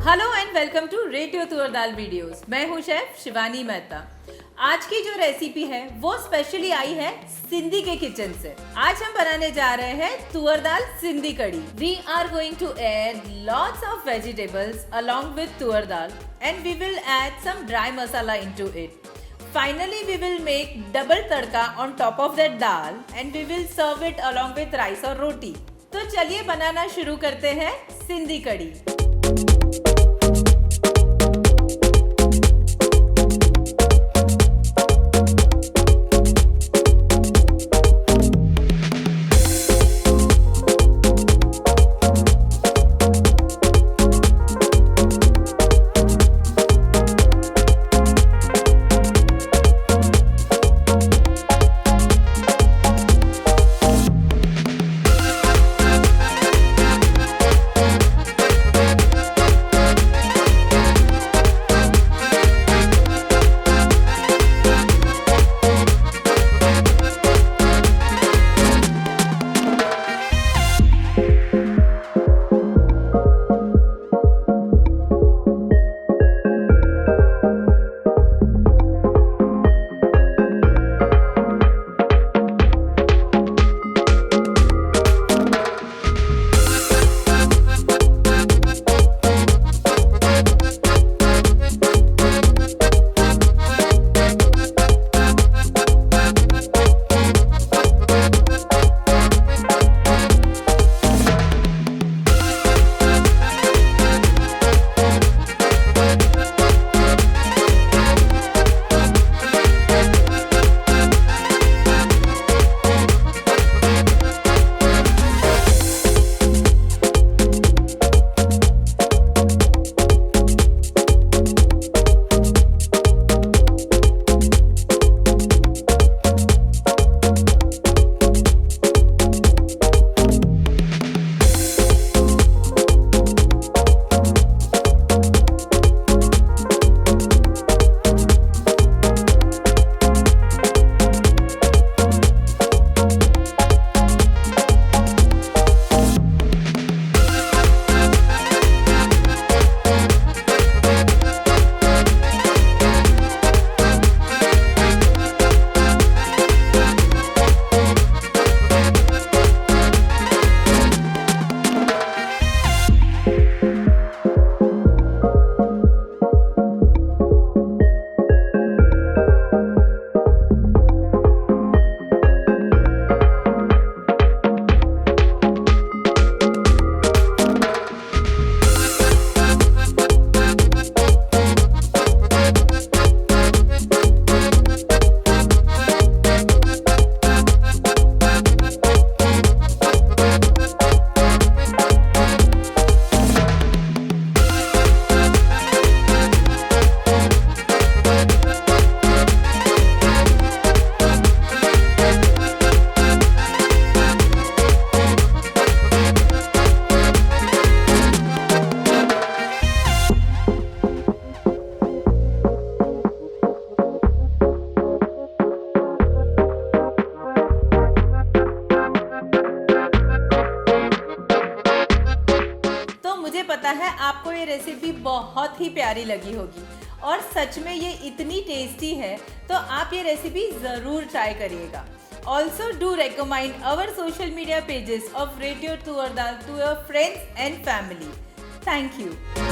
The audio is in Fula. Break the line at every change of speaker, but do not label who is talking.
Hello and welcome to radio toor dal वीडियोस। मैं हूं शेफ शिवानी मेहता। आज की जो रेसिपी है वो स्पेशली आई है सिंधी के किचन से। आज हम बनाने जा रहे हैं तुअर dal Sindhi kadhi. We are going to add lots of vegetables along with toor dal and we will add some dry masala into it. Finally, we will make double tadka on top of that dal and we will serve it along with rice और रोटी। तो चलिए बनाना शुरू करते हैं सिंधी कड़ी। मुझे पता है आपको ये रेसिपी बहुत ही प्यारी लगी होगी और सच में ये इतनी टेस्टी है, तो आप ये रेसिपी ज़रूर ट्राई करिएगा। Also do recommend our social media pages of radio toor dal to your friends and family. Thank you.